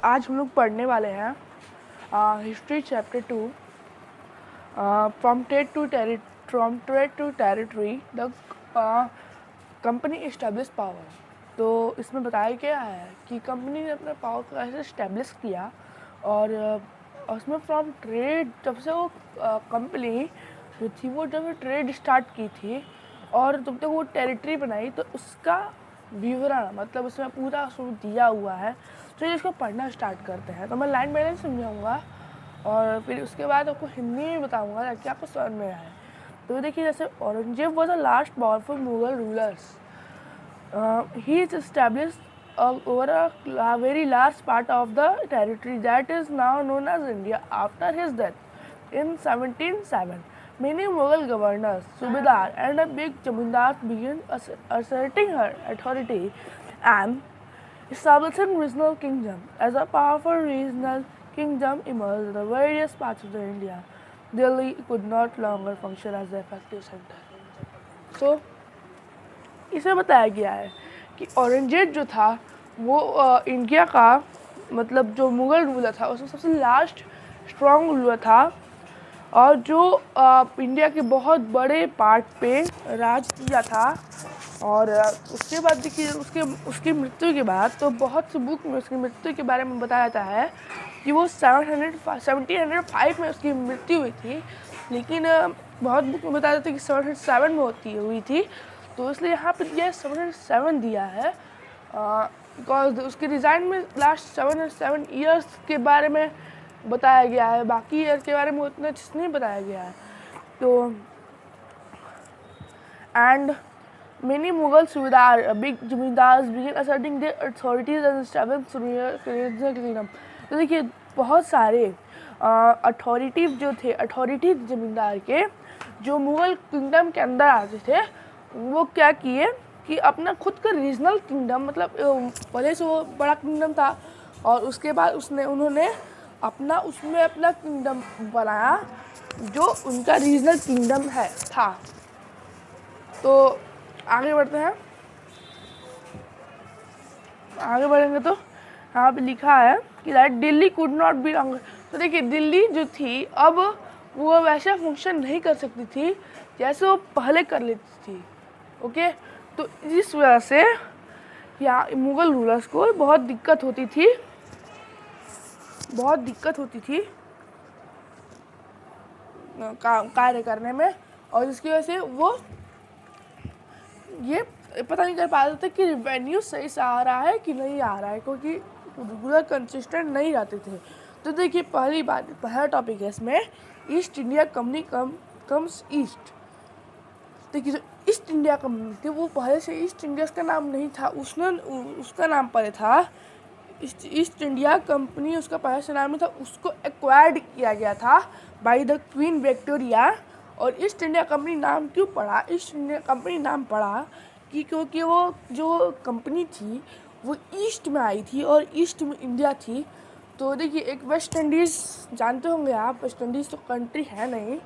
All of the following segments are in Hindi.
आज हम लोग पढ़ने वाले हैं history chapter 2 from trade to territory the company establish power. तो इसमें बताया गया है कि कंपनी ने अपने पावर को कैसे इस्टेब्लिश किया और उसमें फ्रॉम ट्रेड, जब से वो कंपनी जो थी वो जब ट्रेड स्टार्ट की थी और जब तक वो टेरिटरी बनाई तो उसका विवरण, मतलब उसमें पूरा दिया हुआ है। तो इसको पढ़ना स्टार्ट करते हैं। तो मैं लाइन बाय लाइन समझाऊंगा और फिर उसके बाद आपको हिंदी में बताऊंगा ताकि आपको समझ में आए। तो देखिए, जैसे Aurangzeb was the last powerful Mughal rulers. He is established over a very large part of the territory that is now known as India. After his death in 1707, many Mughal governors, Subedar and a big Jamindars began asserting her authority and establishing regional kingdom. As a powerful regional kingdom emerged in the various parts of the India, Delhi could not longer function as the effective center. So, इसे बताया गया है कि औरंगजेब जो था वो इंडिया का, मतलब जो मुग़ल रूलर था उसमें सबसे लास्ट स्ट्रॉन्ग रूलर था और जो इंडिया के बहुत बड़े पार्ट पे राज किया था। और उसके बाद देखिए, उसकी मृत्यु के बाद तो बहुत सी बुक में उसकी मृत्यु के बारे में बताया जाता है कि वो 1705 में उसकी मृत्यु हुई थी, लेकिन बहुत बुक में बताया जाता है कि 1707 में हुई थी। तो इसलिए यहाँ पर यह 707 दिया है बिकॉज उसके डिज़ाइन में लास्ट 707 ईयर्स के बारे में बताया गया है, बाकी ईयर के बारे में उतना अच्छे नहीं बताया गया है। तो and many Mughal subedar big zamindars began asserting their authorities and establishing regional kingdom. तो देखिए, बहुत सारे अथॉरिटीज जमींदार के जो मुगल किंगडम के अंदर आते थे वो क्या किए कि अपना खुद का रीजनल किंगडम, मतलब पहले से वो बड़ा किंगडम था और उसके बाद उन्होंने उसमें अपना किंगडम बनाया जो उनका रीजनल किंगडम था। तो आगे बढ़ते हैं। आगे बढ़ेंगे तो यहाँ पे लिखा है कि that Delhi could not be longer. तो देखिए, दिल्ली जो थी अब वो वैसा फंक्शन नहीं कर सकती थी जैसे वो पहले कर लेती थी। ओके, तो इस वजह से यहाँ मुग़ल रूलर्स को बहुत दिक्कत होती थी कार्य करने में, और जिसकी वजह से वो ये पता नहीं कर पाते थे कि रेवेन्यू सही से आ रहा है कि नहीं आ रहा है, क्योंकि रेगुलर कंसिस्टेंट नहीं रहते थे। तो देखिए, पहला टॉपिक है इसमें, east India company comes east. देखिए, जो ईस्ट इंडिया कंपनी थी वो पहले से ईस्ट इंडिया का नाम नहीं था, उसका नाम पहले था ईस्ट इंडिया कंपनी, उसका पहले से नाम नहीं था। उसको एक्वायर्ड किया गया था बाय द क्वीन विक्टोरिया। और ईस्ट इंडिया कंपनी नाम क्यों पड़ा? ईस्ट इंडिया कंपनी नाम पड़ा क्योंकि वो जो कंपनी थी वो ईस्ट में आई थी और ईस्ट में इंडिया थी। तो देखिए, एक वेस्ट इंडीज़ जानते होंगे आप, वेस्ट इंडीज़ तो कंट्री है नहीं,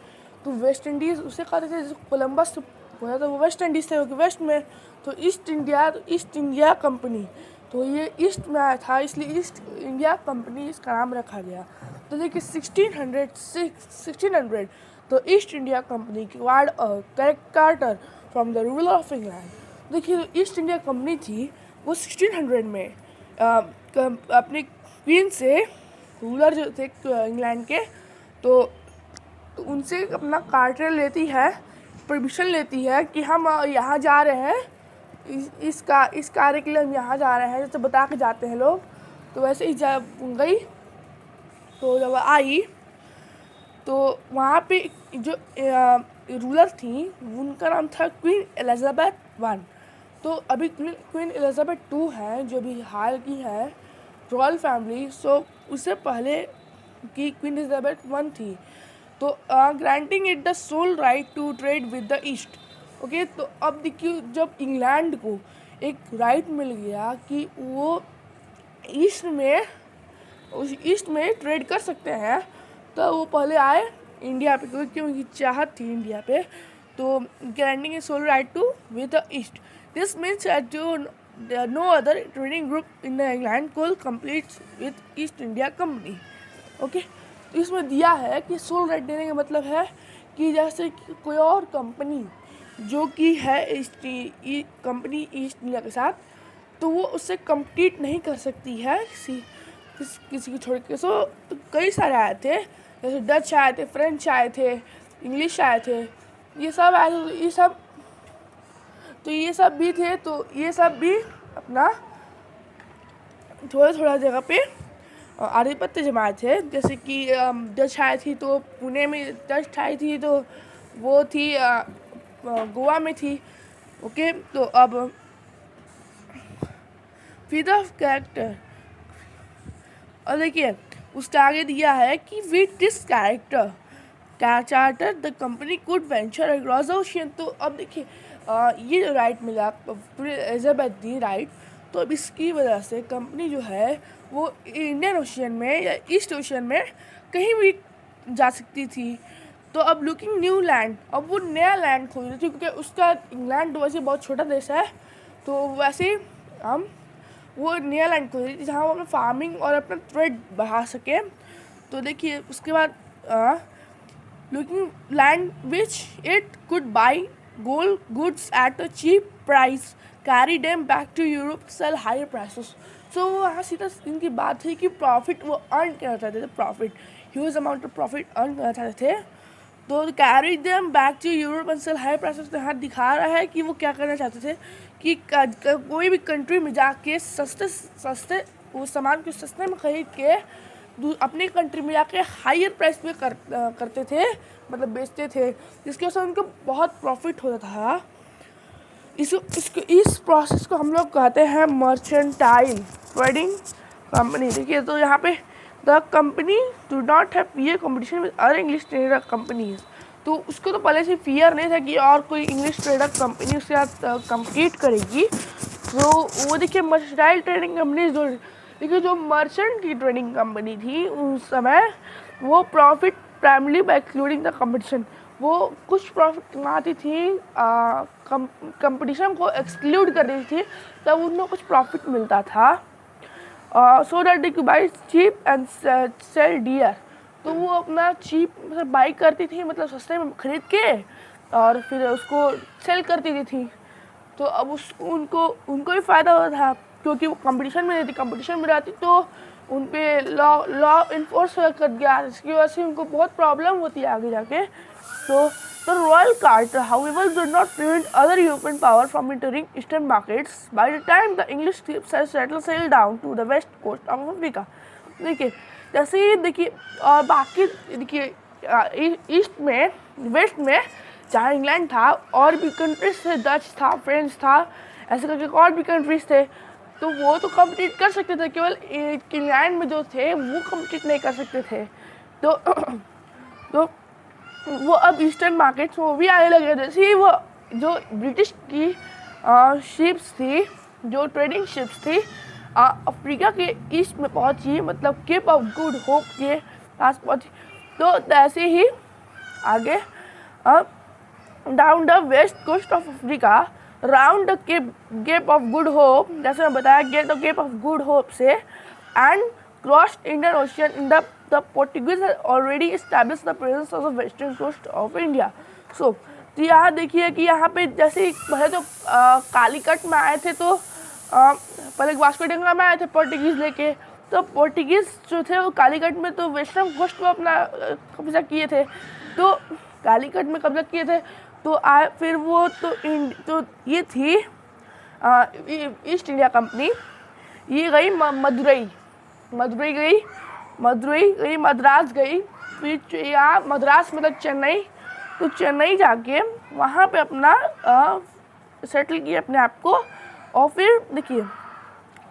तो वेस्ट इंडीज़ उसे कहते थे, जैसे कोलंबस होता था वो वेस्ट इंडीज़ थे वेस्ट में। तो ईस्ट इंडिया कंपनी, तो ये ईस्ट में आया था, इसलिए ईस्ट इंडिया कंपनी इसका नाम रखा गया। तो देखिए, 1600 तो east India company acquired character from the ruler of England. देखिए, ईस्ट इंडिया कंपनी थी वो 1600 में अपनी क्वीन से, रूलर जो थे इंग्लैंड के, तो उनसे अपना कार्टर लेती है, परमिशन लेती है कि हम यहाँ जा रहे हैं, इस कार्य के लिए हम यहाँ जा रहे हैं, जैसे बता के जाते हैं लोग। तो वैसे ही गई। तो जब आई तो वहाँ पे जो रूलर थी उनका नाम था क्वीन एलिजाबेथ वन। तो अभी क्वीन एलिजाबेथ 2 है जो भी हाल की है रॉयल फैमिली। सो उससे पहले की क्वीन एलिजाबेथ 1 थी। तो granting it the sole right to trade with the East. Okay, तो अब देखिए, जब इंग्लैंड को एक राइट मिल गया कि वो ईस्ट में ट्रेड कर सकते हैं, तो वो पहले आए इंडिया पे, क्योंकि उनकी चाहत थी इंडिया पे। तो granting it sole right to with the East. This means जो no other trading group in the England could compete with East India Company. Okay, तो इसमें दिया है कि सोल राइट देने का मतलब है कि जैसे कि कोई और कंपनी जो कि है कंपनी ईस्ट इंडिया के साथ, तो वो उससे कम्पीट नहीं कर सकती है किसी की छोड़ के। सो तो कई सारे आए थे, जैसे डच आए थे, फ्रेंच आए थे, इंग्लिश आए थे, ये सब आए थे। ये सब भी थे, तो ये सब भी अपना थोड़ा जगह पे आधिपत्य जमाए थे। जैसे कि डच आई थी तो पुणे में डच आई थी, तो वो थी गोवा में थी। ओके, तो अब फिर ऑफ कैरेक्टर, और देखिए उसके आगे दिया है कि with this character charter the company could venture across the ocean. तो अब देखिए ये जो राइट मिला एलिजाबेथ दी राइट, तो अब इसकी वजह से कंपनी जो है वो इंडियन ओशियन में या ईस्ट ओशियन में कहीं भी जा सकती थी। तो अब लुकिंग न्यू लैंड, अब वो नया लैंड खोज रही थी, क्योंकि उसका इंग्लैंड तो वैसे बहुत छोटा देश है, तो वैसे हम वो नया लैंड खोज रही थी जहाँ वो अपना फार्मिंग और अपना ट्रेड बढ़ा सके। तो देखिए उसके बाद looking land which it could buy gold goods at a cheap price, carry them back to Europe, sell higher prices. So वहाँ सीधा इनकी बात थी कि प्रॉफिट वो अर्न करना चाहते थे, profit huge amount of profit earn करना चाहते थे। तो carry them back to Europe and sell high prices. तो यहाँ दिखा रहा है कि वो क्या करना चाहते थे कि कोई भी कंट्री में जाके सस्ते वो सामान को सस्ते में खरीद के अपनी कंट्री में जाके हायर प्राइस पे करते थे, मतलब बेचते थे, जिसकी वजह से उनको बहुत प्रॉफिट होता था। इस प्रोसेस को हम लोग कहते हैं मर्चेंटाइल ट्रेडिंग कंपनी। देखिए तो यहाँ पे the company do not have fear competition with other English trader companies. तो उसको तो पहले से फियर नहीं था कि और कोई इंग्लिश ट्रेडर कंपनी उसके साथ कम्पीट करेगी। तो वो देखिए मर्चेंटाइल ट्रेडिंग कंपनी देखिए जो मर्चेंट की ट्रेडिंग कंपनी थी उस समय वो profit primarily by excluding the competition, वो कुछ प्रॉफिट कमाती थी कंपटीशन को एक्सक्लूड कर देती थी, तब उनको कुछ प्रॉफिट मिलता था। So that they could buy cheap and sell dear. तो वो अपना चीप मतलब बाई करती थी, मतलब सस्ते में खरीद के और फिर उसको सेल करती थी। तो अब उनको भी फ़ायदा होता था, क्योंकि वो कंपटीशन में रहती, कंपटीशन में रहती तो उन पे लॉ इन्फोर्स कर दिया, जिसकी वजह से उनको बहुत प्रॉब्लम होती है आगे जाके। तो the royal charter however did not prevent other European power from entering eastern markets by the time the English settle down to the west coast of Africa. देखिए जैसे ही देखिए और बाकी देखिए ईस्ट में वेस्ट में जहाँ इंग्लैंड था और भी कंट्रीज थे, डच था, फ्रेंच था, ऐसे करके और भी कंट्रीज थे, तो वो तो कम्पीट कर सकते थे, केवल इंग्लैंड में जो थे वो कम्पीट नहीं कर सकते थे। तो वो अब ईस्टर्न मार्केट्स में वो भी आने लगे। जैसे ही वो जो ब्रिटिश की शिप्स थी, जो ट्रेडिंग शिप्स थी, अफ्रीका के ईस्ट में पहुंची, मतलब केप ऑफ गुड होप के पास पहुंची, तो ऐसे ही आगे down the west coast of Africa round the Cape of Good Hope, जैसे मैं बताया get the Cape of Good Hope से, and crossed Indian Ocean in the Portuguese already established the presence of the western coast of India. So तो यहाँ देखिए कि यहाँ पे जैसे पहले तो कालीकट में आए थे, तो पहले वास्को डी गामा में आए थे पोर्टुगीज़ लेके, तो पोर्टुगीज़ जो थे वो कालीकट में तो वेस्टर्न कोस्ट पर अपना कब्जा किए थे, तो कालीकट में कब्जा किए थे। तो फिर वो तो ये थी ईस्ट इंडिया कंपनी, ये गई मदुरई गई, मद्रास गई, फिर यहाँ मद्रास मतलब चेन्नई, तो चेन्नई जाके वहाँ पे अपना सेटल किया अपने आप को। और फिर देखिए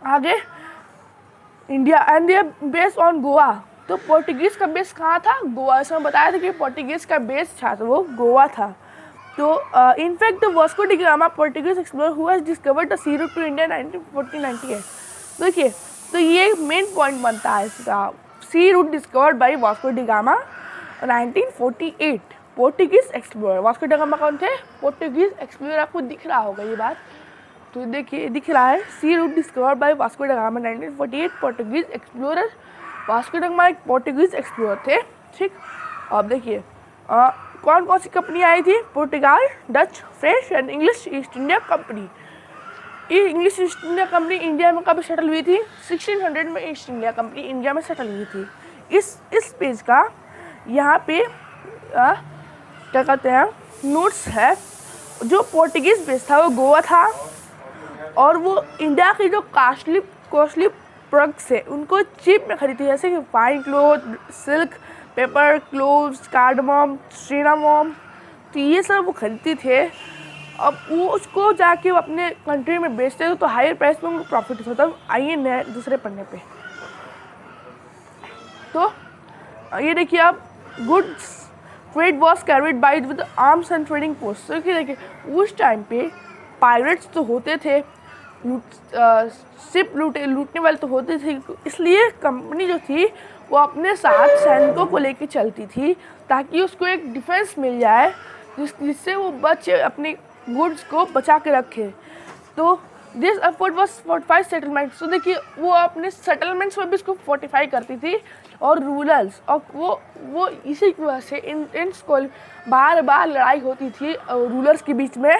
आगे India and they based on Goa. तो पोर्टुगीज़ का बेस कहाँ था? गोवा। ऐसा बताया था कि पोर्टुगीज़ का बेस था तो वो गोवा था। तो in fact the Vasco da Gama Portuguese explorer who has discovered the sea route to India 1498। देखिए तो ये मेन पॉइंट बनता है इसका, sea route discovered by Vasco da Gama 1948। Portuguese explorer, Vasco da Gama कौन थे? Portuguese explorer. आपको दिख रहा होगा ये बात। तो देखिए दिख रहा है, सी route discovered by Vasco da Gama 1948, Portuguese explorer. Vasco da Gama एक पोर्टुगीज एक्सप्लोरर थे, ठीक। अब देखिए कौन कौन सी कंपनी आई थी? पुर्तगाल, Dutch, French and English East India company. ये English East India company India में कब सेटल हुई थी? 1600 में ईस्ट इंडिया कंपनी इंडिया में सेटल हुई थी। इस पेज का यहाँ पे क्या कहते हैं नोट्स है। जो पोर्टुगीज बेस था वो गोवा था, और वो इंडिया की जो कॉस्टली प्रोडक्ट्स है उनको चीप में खरीदती है, जैसे कि fine cloth, silk, paper, cloves, cardamom, cinnamon, तो ये सब वो खरीदते थे। अब वो उसको जाके वो अपने कंट्री में बेचते थे तो हायर प्राइस में उनको प्रॉफिट होता। तब आइए नए दूसरे पन्ने पे, तो ये देखिए आप, goods trade was carried by with arms and trading post. तो देखिए उस टाइम पे पायरेट्स तो होते थे, शिप लूटने वाले तो होते थे, इसलिए कंपनी जो थी वो अपने साथ सैनिकों को लेके चलती थी ताकि उसको एक डिफेंस मिल जाए जिससे वो अपने गुड्स को बचा के रखे। तो this effort was fortify settlements. तो देखिए वो अपने सेटलमेंट्स में भी इसको फोर्टिफाई करती थी, और रूरल्स, और वो इसी की वजह से इंटेंस बार बार लड़ाई होती थी रूलर्स के बीच में।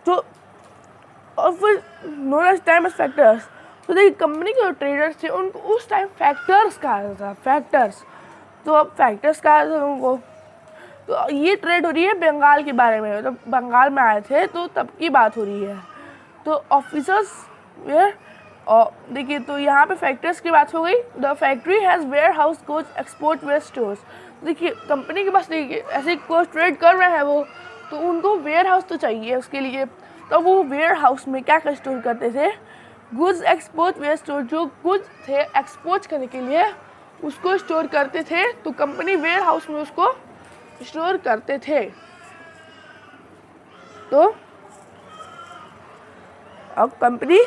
तो और फिर known as time as factors. तो देखिए कंपनी के जो ट्रेडर्स थे उनको उस टाइम फैक्टर्स कहा जाता था, फैक्टर्स। तो अब फैक्टर्स कहा जाता था उनको। तो ये ट्रेड हो रही है बंगाल के बारे में, मतलब बंगाल में आए थे तो तब की बात हो रही है। तो ऑफिसर्स वेयर, और देखिए तो यहाँ पे फैक्टर्स की बात हो गई। The factory has warehouse coach export were stores. देखिए कंपनी के पास देखिए ऐसे कोच ट्रेड कर रहे हैं वो, तो उनको वेयर हाउस तो चाहिए उसके लिए। तो वो वेयर हाउस में क्या स्टोर करते थे? Goods export were store. जो गुड्स थे एक्सपोर्ट करने के लिए उसको स्टोर करते थे, तो कंपनी वेयर हाउस में उसको स्टोर करते थे। तो अब कंपनी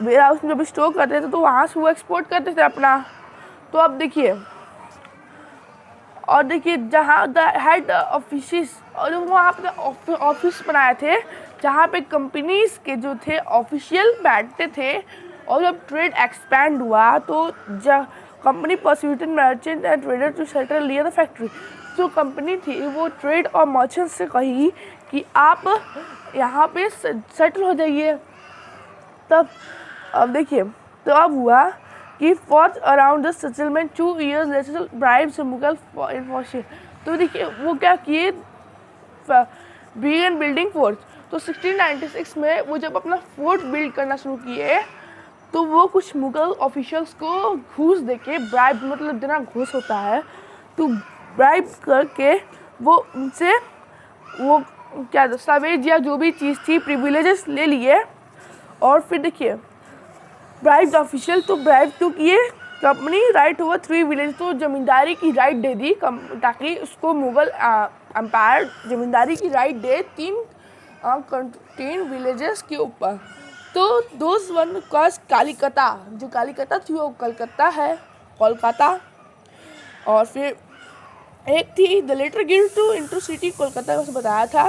वेयर हाउस में जब स्टोर करते थे तो वहाँ से वो एक्सपोर्ट करते थे अपना। तो अब देखिए, और देखिए जहाँ द हेड ऑफिस, और वहाँ पे ऑफिस बनाए थे जहाँ पे कंपनीज के जो थे ऑफिशियल बैठते थे। और जब ट्रेड एक्सपैंड हुआ तो company persuaded merchant and trader to settle near the factory. जो कंपनी थी वो ट्रेड और मर्चेंट से कही कि आप यहाँ पे सेटल हो जाइए। तब अब देखिए, तो अब हुआ कि for around the settlement 2 years later bribes Mughal for. तो देखिए वो क्या किए, बिगन बिल्डिंग फोर्ट। तो 1696 में वो जब अपना फोर्ट बिल्ड करना शुरू किए तो वो कुछ मुगल ऑफिशियल्स को घूस देके, ब्राइब मतलब देना घूस होता है, तो ब्राइब करके वो उनसे वो क्या दस्तावेज या जो भी चीज़ थी प्रिविलेजेस ले लिए। और फिर देखिए ब्राइब ऑफिशियल तो ब्राइब तो किए कंपनी राइट ओवर 3 विलेज। तो ज़मींदारी की राइट दे दी ताकि उसको मुगल एम्पायर ज़मींदारी की राइट दे 3 विलेजेस के ऊपर। तो दोज वन कॉज कालिकता, जो कालिकता थी वो कलकत्ता है, कोलकाता। और फिर एक थी the latter give to into city Kolkata को बताया था,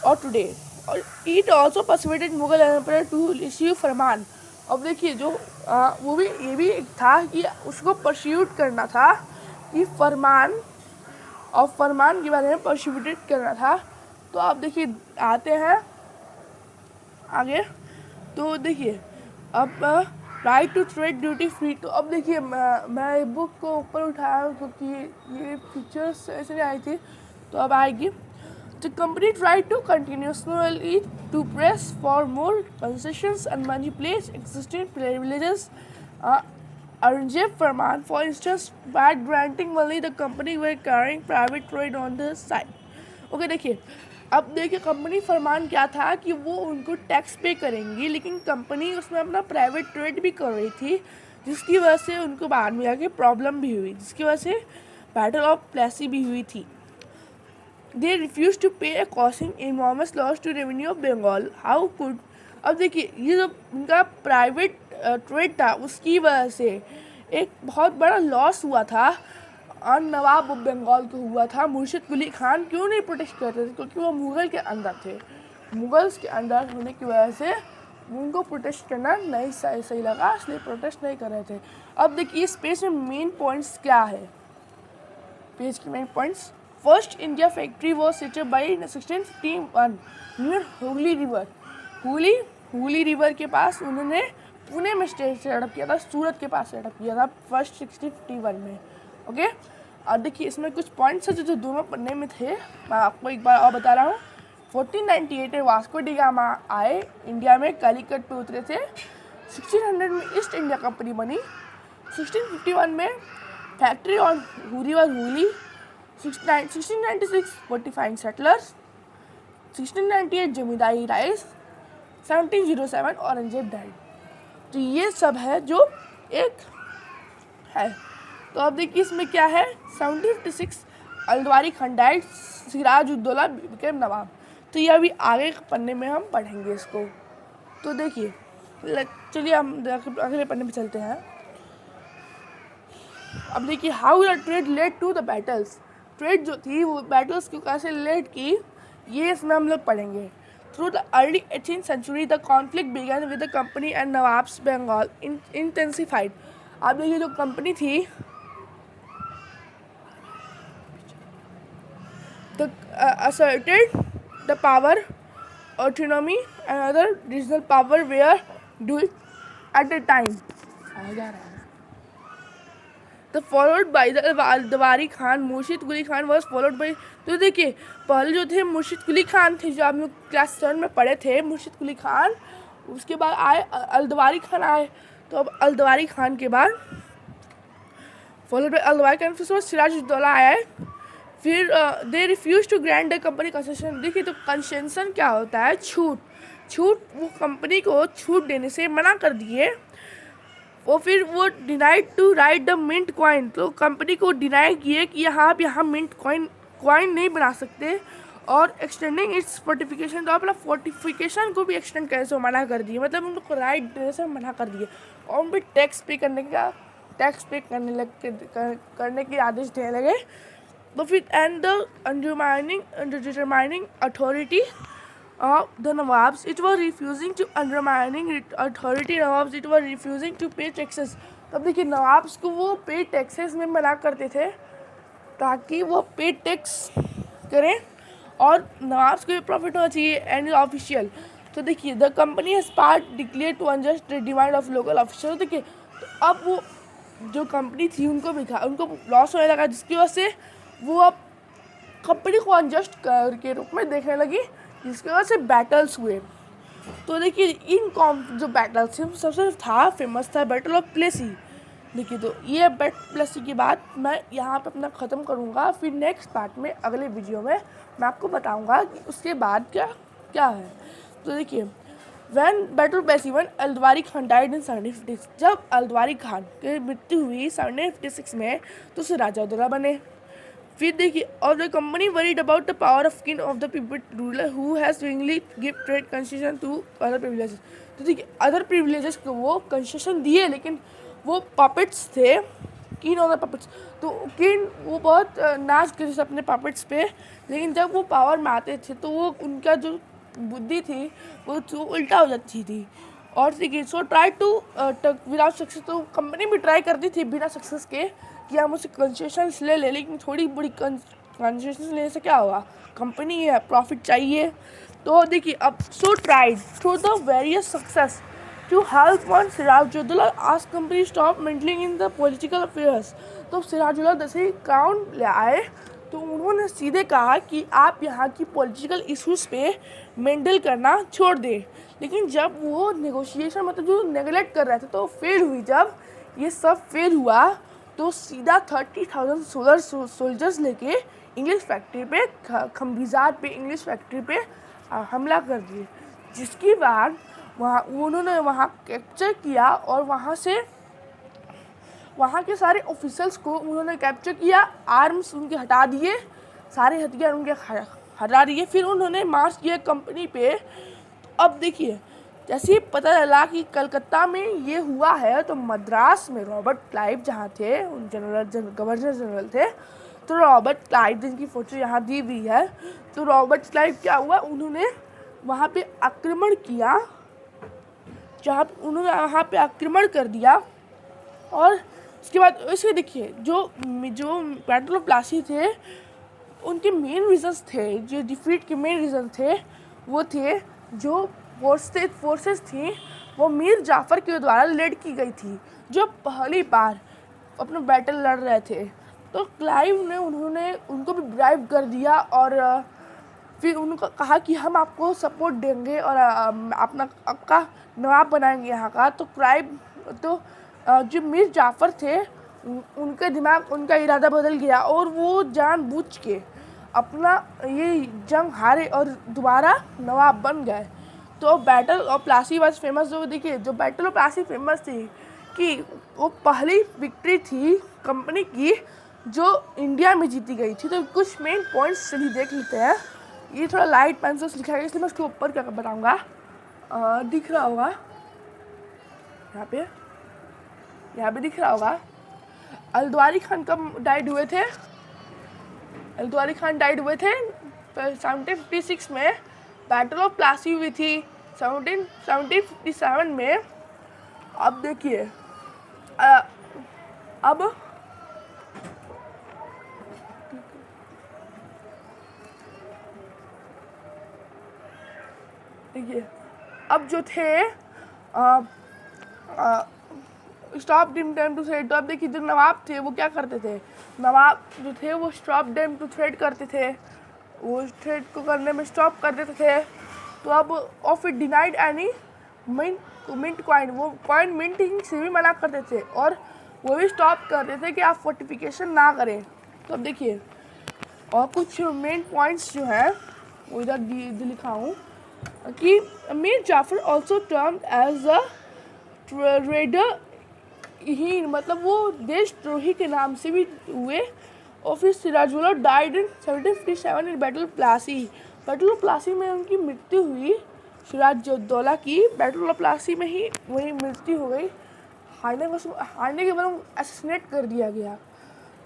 और टुडे। और it also persuaded Mughal empire to issue फरमान। अब देखिए जो वो भी ये भी एक था कि उसको परस्यूट करना था कि फरमान, और फरमान के बारे में परस्यूटेड करना था। तो आप देखिए आते हैं आगे। तो देखिए अब right to trade duty free. तो अब देखिए मैं बुक को ऊपर उठाया क्योंकि ये पिक्चर्स ऐसे नहीं आई थी, तो अब आएगी। The company tried to continuously to press for more concessions and manipulate existing privileges. Aurangzeb Farman, for instance, by granting only the company were carrying private trade on the side. Okay, देखिए अब देखिए कंपनी फरमान क्या था कि वो उनको टैक्स पे करेंगी, लेकिन कंपनी उसमें अपना प्राइवेट ट्रेड भी कर रही थी, जिसकी वजह से उनको बाद में आके प्रॉब्लम भी हुई, जिसकी वजह से बैटल ऑफ प्लेसी भी हुई थी। They refused to pay a causing enormous loss to revenue of Bengal. How could? अब देखिए ये जो उनका प्राइवेट ट्रेड था उसकी वजह से एक बहुत बड़ा लॉस हुआ था, और नवाब ऑफ बंगाल को हुआ था। मुर्शिद कुली खान क्यों नहीं प्रोटेस्ट करते थे? क्योंकि वो मुगल के अंदर थे। मुगल्स के अंडर होने की वजह से उनको प्रोटेस्ट करना नहीं सही लगा, इसलिए प्रोटेस्ट नहीं कर रहे थे। अब देखिए इस पेज में मेन पॉइंट्स क्या है, पेज के main points. First India factory was set up by 1651 near Hooghly river. Hooghly river के पास उन्होंने पुणे में सेटअप किया था, सूरत के पास सेटअप किया था फर्स्ट 1651 में। ओके, और देखिए इसमें कुछ पॉइंट्स हैं जो दोनों पन्ने में थे, मैं आपको एक बार और बता रहा हूँ। 1498 में वास्को डी गामा आए इंडिया में, कालीकट पे उतरे थे। 1600 में ईस्ट इंडिया कंपनी बनी। 1651 में factory on river Hooghly. 1696 45 settlers. 1698 zamindari rise. 1707 Aurangzeb died. तो ये सब है जो एक है। तो अब देखिए इसमें क्या है, 1756 अल्दवारी खान डाइड, सिराजुद्दौला बिकेम नवाब। तो ये अभी आगे के पन्ने में हम पढ़ेंगे इसको। तो देखिए चलिए हम अगले पन्ने पे चलते हैं। अब देखिए how the trade led to the battles. Trade जो थी वो बैटल्स को कैसे लेड की, ये इसमें हम लोग पढ़ेंगे। Through the early 18th century the conflict began with the company and nawabs Bengal intensified. अब देखिए जो कंपनी थी the asserted the power, autonomy and other regional power were due at the time. The followed by the अल्दवारी Khan, मुर्शिद Quli Khan was followed by। तो देखिए पहले जो थे मुर्शिद कुली खान थे, जो आप लोग क्लास 7 में पढ़े थे, मुर्शिद कुली खान। उसके बाद आए अल्दवारी खान आए। तो अब अल्दवारी खान के बाद फॉलोड बाय अल्दवारी खान, फिर सिराजुद्दौला आया। फिर they refuse to grant the company concession. देखिए तो कंसेशन क्या होता है, छूट। वो कंपनी को छूट देने से मना कर दिए। फिर वो denied to right the mint coin. तो कंपनी को डिनाई किए कि आप यहाँ मिंट कॉइन नहीं बना सकते। और एक्सटेंडिंग इट्स फोर्टिफिकेशन, तो अपना फोर्टिफिकेशन को भी एक्सटेंड करने से मना कर दिए, मतलब उन लोग को राइट देने से मना कर दिए। और उन पर टैक्स पे करने के आदेश देने लगे। तो फिर and the determining authority of the Nawabs, it was refusing to undermining authority Nawabs, it was refusing to pay taxes। तब देखिए नवाब्स को वो पे टैक्सेस में मना करते थे ताकि वो पे टैक्स करें और नवाब्स को भी प्रॉफिट होना चाहिए एंड ऑफिशियल। तो देखिए the company has part declare to unjust demand of local official. देखिए तो अब वो जो कंपनी थी उनको लॉस होने लगा, जिसकी वजह से वो अब कंपनी को अनजस्ट के रूप में देखने लगी, जिसकी वजह से बैटल्स हुए। तो देखिए इन जो बैटल्स थे सबसे फेमस था बैटल ऑफ प्लेसी। देखिए तो ये बैटल प्लेसी की बात मैं यहाँ पे अपना ख़त्म करूँगा। फिर नेक्स्ट पार्ट में अगले वीडियो में मैं आपको बताऊँगा कि उसके बाद क्या है। तो देखिए when battle Plassey when Alivardi Khan died in 1756। जब अल्दवारी खान की मृत्यु हुई 1756 में तो सिराजुद्दौला बने। फिर देखिए और the company worried about the power of king of the people ruler who has willingly give trade concession to other privileges. तो देखिए अदर प्रिविलेजेस को वो कंसेशन दिए, लेकिन वो पपेट्स थे, किंग ऑफ द पपेट्स। तो किंग वो बहुत नाच करते थे अपने पपेट्स पे, लेकिन जब वो पावर में आते थे तो वो उनका जो बुद्धि थी वो उल्टा हो जाती थी। और देखिए so try to without success. तो कंपनी भी ट्राई करती थी बिना सक्सेस के कि हम उससे कंसेशंस ले लेकिन थोड़ी बड़ी कंसेशंस लेने से क्या होगा, कंपनी है, प्रॉफिट चाहिए। तो देखिए अब so tried through the various success to help when Sirajuddaula आज company stop meddling in the political affairs. तो सिराजुद्दौला जैसे ही क्राउन ले आए तो उन्होंने सीधे कहा कि आप यहाँ की पॉलिटिकल इश्यूज़ पे मेंटल करना छोड़ दें। लेकिन जब वो नेगोशिएशन मतलब जो नेगलेक्ट कर रहे थे तो फेल हुई। जब ये सब फेल हुआ तो सीधा 30,000 सोल्जर्स लेके इंग्लिश फैक्ट्री पे खम्बीज़ात पे इंग्लिश फैक्ट्री पे हमला कर दिए, जिसके बाद उन्होंने वहाँ कैप्चर किया और वहाँ के सारे ऑफिसर्स को उन्होंने कैप्चर किया, आर्म्स उनके हटा दिए, सारे हथियार उनके हटा दिए। फिर उन्होंने मार्च किया कंपनी पे। तो अब देखिए जैसे ही पता चला कि कलकत्ता में ये हुआ है तो मद्रास में रॉबर्ट क्लाइव जहाँ थे गवर्नर जनरल थे, तो रॉबर्ट क्लाइव जिनकी फ़ोटो यहाँ दी हुई है, तो रॉबर्ट क्लाइव क्या हुआ, उन्होंने वहाँ पे आक्रमण किया, जहाँ उन्होंने वहाँ पे आक्रमण कर दिया। और उसके बाद इसे देखिए, जो बैटल ऑफ प्लासी थे, उनके मेन रीजंस थे, जो डिफीट के मेन रीजन थे वो थे, जो फोर्सेस थी वो मीर जाफ़र के द्वारा लीड की गई थी, जो पहली बार अपना बैटल लड़ रहे थे। तो क्लाइव ने उनको भी ब्राइब कर दिया और फिर उनको कहा कि हम आपको सपोर्ट देंगे और आपका नवाब बनाएंगे यहाँ का। तो क्लाइव जो मीर जाफ़र थे, उनका इरादा बदल गया और वो जानबूझ के अपना ये जंग हारे और दोबारा नवाब बन गए। तो battle of Plassey was famous. जो देखिए, जो बैटल ऑफ प्लासी फेमस थी कि वो पहली विक्ट्री थी कंपनी की जो इंडिया में जीती गई थी। तो कुछ मेन पॉइंट्स चलिए देख लेते हैं। ये थोड़ा लाइट पेंसिल से लिखा है, इसलिए मैं उसके ऊपर क्या बताऊँगा, दिख रहा होगा यहाँ पे दिख रहा होगा। अल्द्वारी खान कब डाइड हुए थे? अल्द्वारी खान डाइड हुए थे 1756 में। बैटल ऑफ प्लासी हुई थी 1757 में। अब देखिए, अब देखिए, अब जो थे स्टॉप डेम टू थ्रेड। तो अब देखिए, जो नवाब थे वो क्या करते थे, नवाब जो थे वो स्टॉप डेम टू थ्रेड करते थे, वो थ्रेड को करने में स्टॉप कर देते थे। तो अब और फिर डिनाइड एनी मिंट कॉइन, वो कॉइन मिंटिंग से भी मना करते थे और वो भी स्टॉप कर देते थे कि आप फोर्टिफिकेशन ना करें। तो अब देखिए, और कुछ मेन पॉइंट्स जो हैं वो इधर लिखा हूँ कि Mir Jafar also termed as a traitor ही, मतलब वो देशद्रोही के नाम से भी हुए। और फिर Sirajuddaulah died in 1757 in battle of Plassey. Battle of Plassey में उनकी मृत्यु हुई, सिराजुद्दौला की बैटल ऑफ प्लासी में ही वही मृत्यु हो गई। हारने के बाद असैसिनेट कर दिया गया।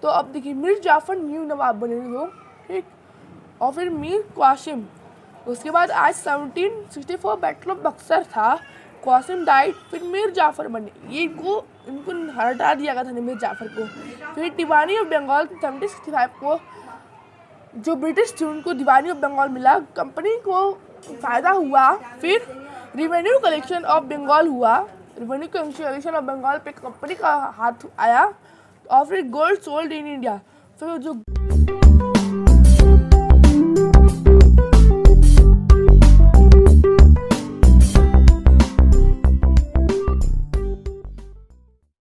तो अब देखिए, मीर जाफ़र न्यू नवाब बने लोग, ठीक। और फिर मीर क़ासिम, उसके बाद आज 1764 बैटल ऑफ बक्सर था, क़ासिम डाइड, फिर मीर जाफ़र बने। ये इनको हटा दिया गया था मीर जाफ़र को। फिर दीवानी ऑफ बंगाल 1765 को जो ब्रिटिश थे उनको दीवानी ऑफ बंगाल मिला, कंपनी को फ़ायदा हुआ। फिर रिवेन्यू कलेक्शन ऑफ बंगाल हुआ, रिवेन्यू कलेक्शन ऑफ बंगाल पे कंपनी का हाथ आया। और फिर गोल्ड सोल्ड इन इंडिया। फिर जो